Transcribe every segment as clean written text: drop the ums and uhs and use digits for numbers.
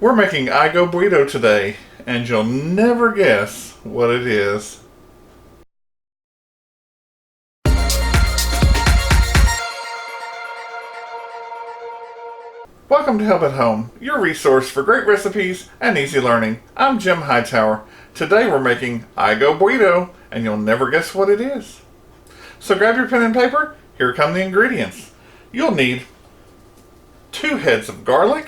We're making Aigo Bouido today, and you'll never guess what it is. Welcome to Help at Home, your resource for great recipes and easy learning. I'm Jim Hightower. Today we're making Aigo Bouido, and you'll never guess what it is. So grab your pen and paper, here come the ingredients. You'll need 2 heads of garlic,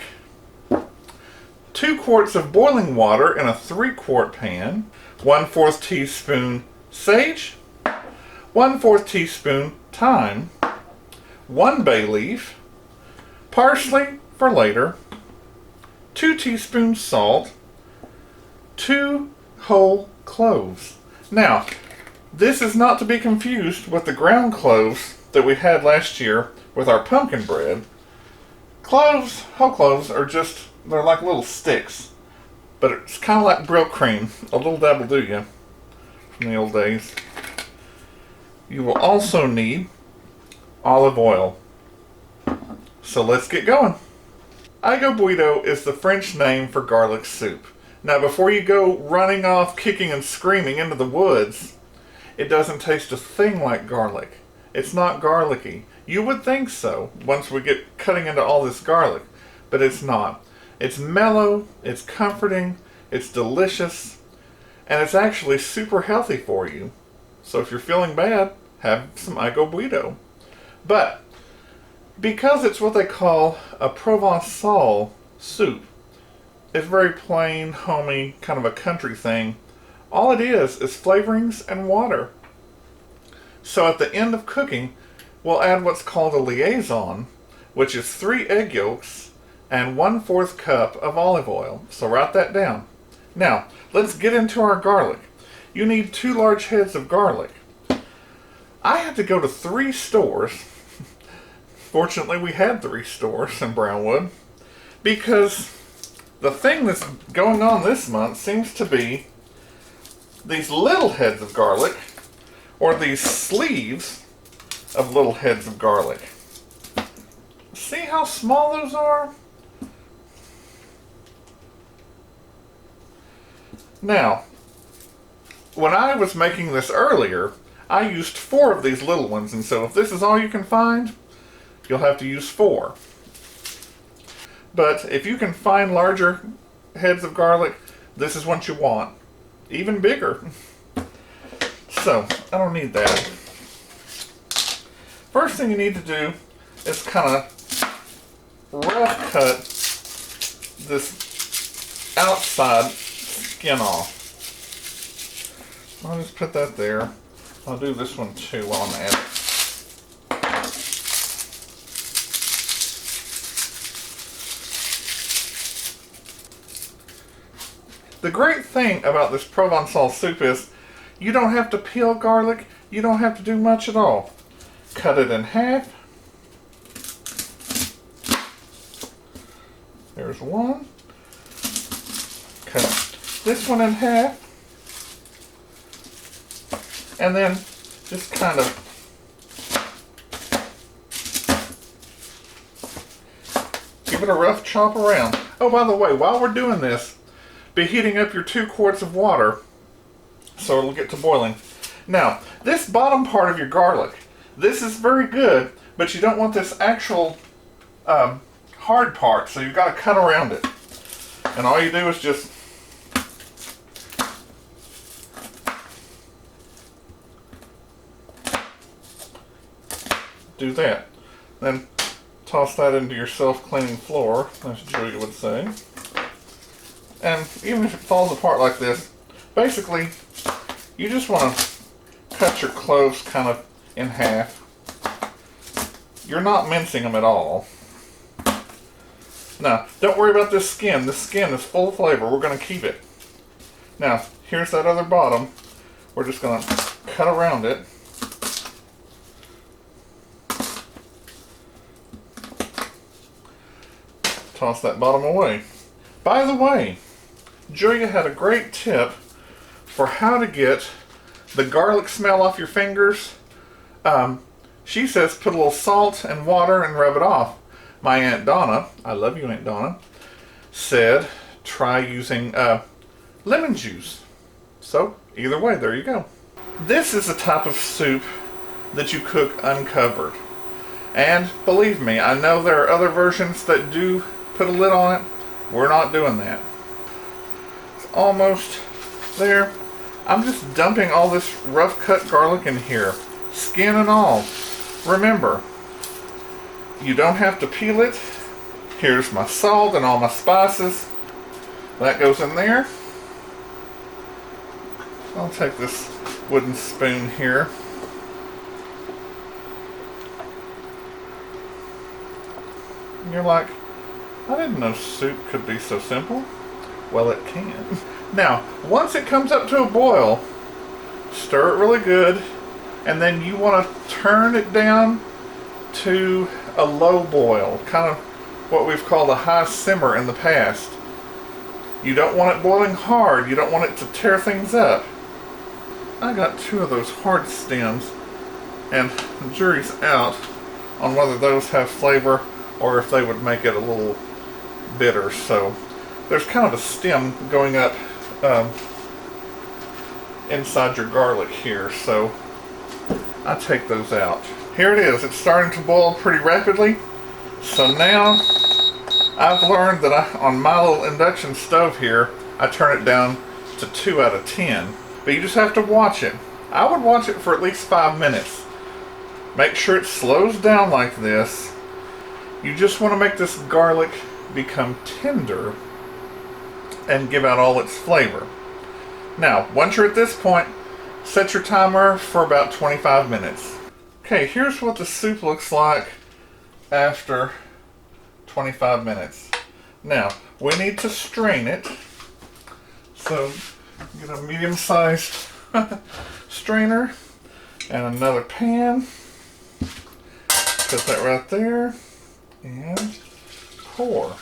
2 quarts of boiling water in a 3-quart pan, 1/4 teaspoon sage, 1/4 teaspoon thyme, 1 bay leaf, parsley for later, 2 teaspoons salt, 2 whole cloves. Now, this is not to be confused with the ground cloves that we had last year with our pumpkin bread. Cloves, whole cloves, are just, they're like little sticks. But it's kind of like brill cream. A little dabble do ya from the old days. You will also need olive oil. So let's get going. Aigo Bouido is the French name for garlic soup. Now before you go running off kicking and screaming into the woods, it doesn't taste a thing like garlic. It's not garlicky. You would think so once we get cutting into all this garlic, but it's not. It's mellow, it's comforting, it's delicious, and it's actually super healthy for you. So if you're feeling bad, have some Aigo Bouido. But because it's what they call a Provençal soup, it's very plain, homey, kind of a country thing. All it is flavorings and water. So at the end of cooking, we'll add what's called a liaison, which is 3 egg yolks and 1/4 cup of olive oil. So write that down. Now, let's get into our garlic. You need 2 large heads of garlic. I had to go to 3 stores. Fortunately, we had 3 stores in Brownwood, because the thing that's going on this month seems to be these little heads of garlic, or these sleeves of little heads of garlic. See how small those are? Now, when I was making this earlier, I used 4 of these little ones, and so if this is all you can find, you'll have to use 4. But if you can find larger heads of garlic, this is what you want. Even bigger. So, I don't need that. First thing you need to do is kind of rough cut this outside skin off. I'll just put that there. I'll do this one too while I'm at it. The great thing about this Provençal soup is you don't have to peel garlic. You don't have to do much at all. Cut it in half. There's one. Cut this one in half. And then just kind of give it a rough chop around. Oh, by the way, while we're doing this, be heating up your 2 quarts of water so it'll get to boiling. Now, this bottom part of your garlic, this is very good, but you don't want this actual hard part, so you've got to cut around it. And all you do is just do that. Then toss that into your self-cleaning floor, as Julia would say. And even if it falls apart like this, basically, you just want to cut your cloves kind of in half. You're not mincing them at all. Now, don't worry about this skin. This skin is full of flavor. We're going to keep it. Now, here's that other bottom. We're just going to cut around it. Toss that bottom away. By the way, Julia had a great tip for how to get the garlic smell off your fingers. She says put a little salt and water and rub it off. My Aunt Donna, I love you Aunt Donna, said try using lemon juice. So either way, there you go. This is a type of soup that you cook uncovered. And believe me, I know there are other versions that do put a lid on it. We're not doing that. It's almost there. I'm just dumping all this rough cut garlic in here, skin and all. Remember, you don't have to peel it. Here's my salt and all my spices. That goes in there. I'll take this wooden spoon here. And you're like, I didn't know soup could be so simple. Well, it can. Now, once it comes up to a boil, stir it really good, and then you want to turn it down to a low boil, kind of what we've called a high simmer in the past. You don't want it boiling hard. You don't want it to tear things up. I got 2 of those hard stems, and the jury's out on whether those have flavor or if they would make it a little bitter. So there's kind of a stem going up inside your garlic here, so I take those out. Here it is. It's starting to boil pretty rapidly. So now I've learned that on my little induction stove here, I turn it down to 2 out of 10. But you just have to watch it. I would watch it for at least 5 minutes. Make sure it slows down like this. You just want to make this garlic become tender and give out all its flavor. Now, once you're at this point, set your timer for about 25 minutes. Okay, here's what the soup looks like after 25 minutes. Now, we need to strain it. So, get a medium-sized strainer and another pan. Put that right there and pour.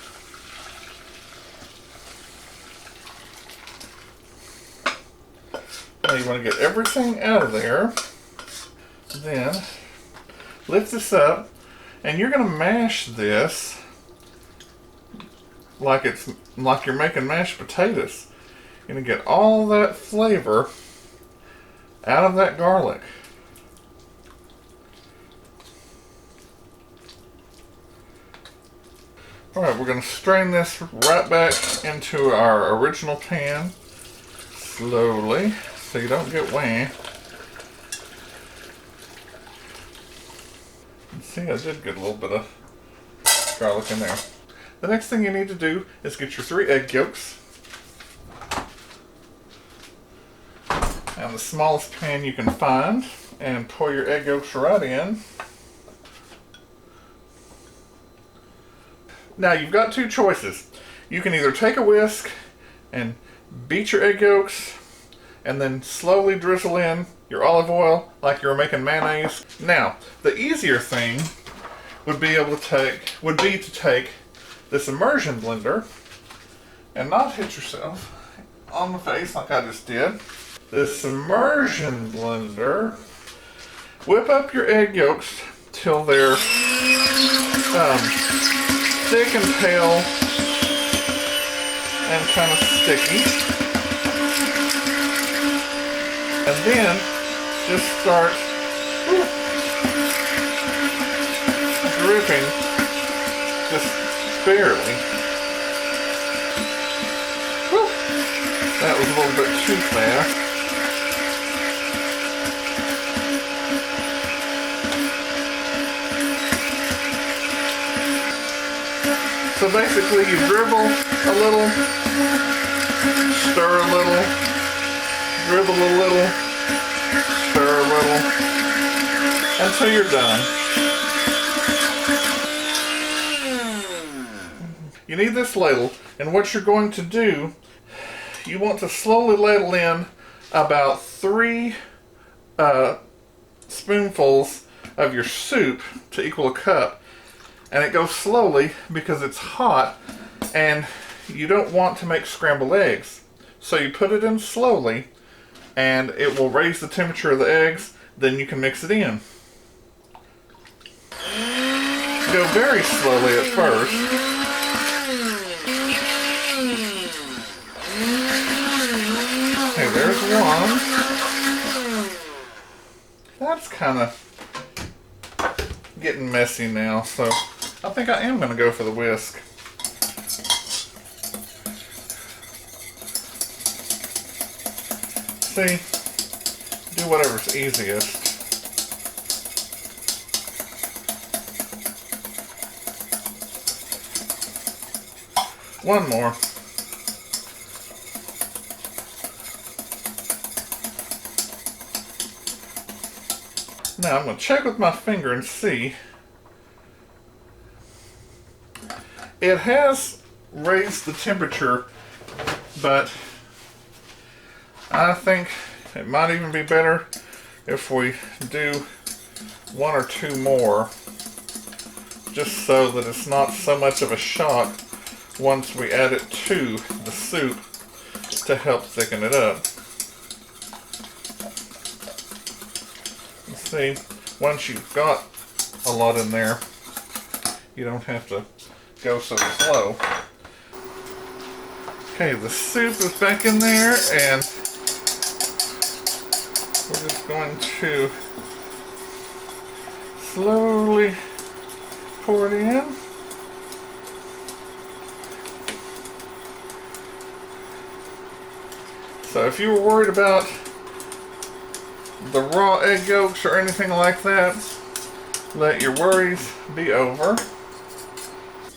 Now you want to get everything out of there. Then lift this up, and you're going to mash this like you're making mashed potatoes. You're going to get all that flavor out of that garlic. Alright, we're going to strain this right back into our original pan slowly so you don't get wet. See, I did get a little bit of garlic in there. The next thing you need to do is get your 3 egg yolks. And the smallest pan you can find, and pour your egg yolks right in. Now you've got 2 choices. You can either take a whisk and beat your egg yolks and then slowly drizzle in your olive oil like you were making mayonnaise. Now, the easier thing would be to take this immersion blender and not hit yourself on the face like I just did. This immersion blender, whip up your egg yolks till they're thick and pale and kind of sticky. And then just start dripping just barely. Whew. That was a little bit too fast. So basically you dribble a little, stir a little, dribble a little, stir a little, until you're done. You need this ladle, and what you're going to do, you want to slowly ladle in about 3 spoonfuls of your soup to equal a cup. And it goes slowly because it's hot and you don't want to make scrambled eggs. So you put it in slowly and it will raise the temperature of the eggs, then you can mix it in. Go very slowly at first. one. That's kind of getting messy now, so I think I am going to go for the whisk. See, do whatever's easiest. One more. Now I'm going to check with my finger and see. It has raised the temperature, but I think it might even be better if we do one or two more, just so that it's not so much of a shock once we add it to the soup to help thicken it up. See, once you've got a lot in there, you don't have to go so slow. Okay, the soup is back in there, and we're just going to slowly pour it in. So if you were worried about the raw egg yolks or anything like that, let your worries be over.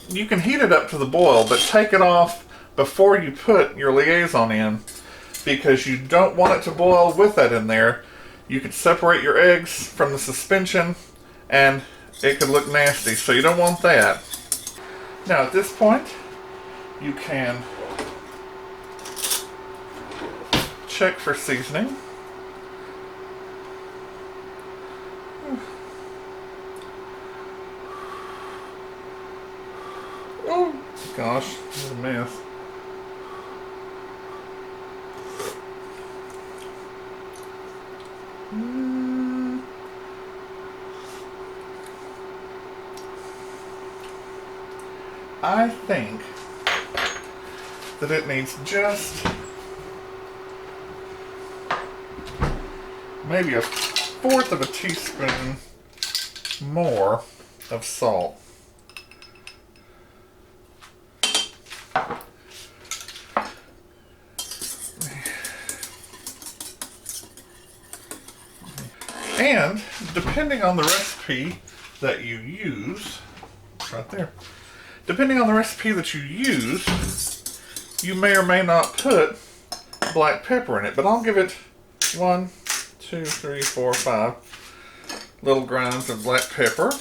You can heat it up to the boil, but take it off before you put your liaison in, because you don't want it to boil with that in there. You could separate your eggs from the suspension and it could look nasty, so you don't want that. Now at this point, you can check for seasoning. Oh gosh, this is a mess. I think that it needs just maybe a fourth of a teaspoon more of salt. And depending on the recipe that you use, right there, depending on the recipe that you use, you may or may not put black pepper in it, but I'll give it 1, 2, 3, 4, 5 little grinds of black pepper.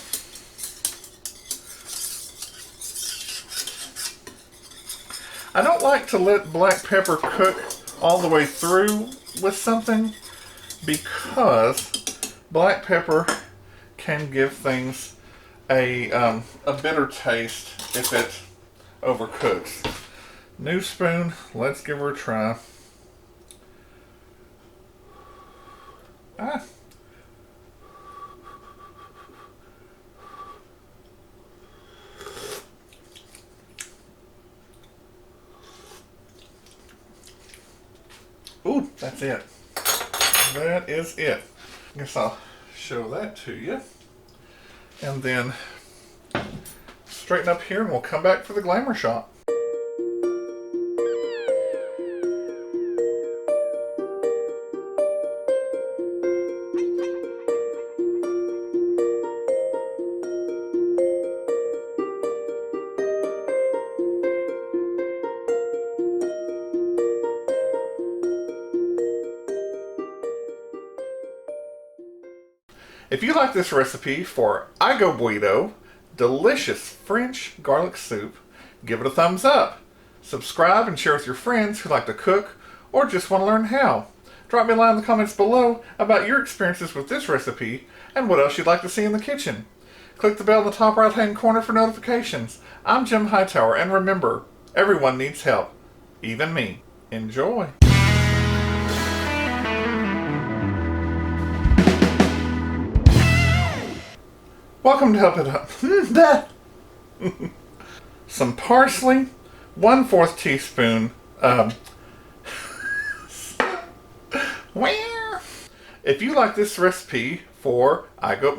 I don't like to let black pepper cook all the way through with something, because black pepper can give things a bitter taste if it overcooks. New spoon, let's give her a try. Ooh, that's it. That is it. Guess I'll show that to you. And then straighten up here and we'll come back for the glamour shot. If you like this recipe for Aigo Bouido, delicious French garlic soup, give it a thumbs up. Subscribe and share with your friends who like to cook or just want to learn how. Drop me a line in the comments below about your experiences with this recipe and what else you'd like to see in the kitchen. Click the bell in the top right hand corner for notifications. I'm Jim Hightower, and remember, everyone needs help, even me. Enjoy. Welcome to Help It Up. Some parsley, 1/4 teaspoon If you like this recipe for Aigo,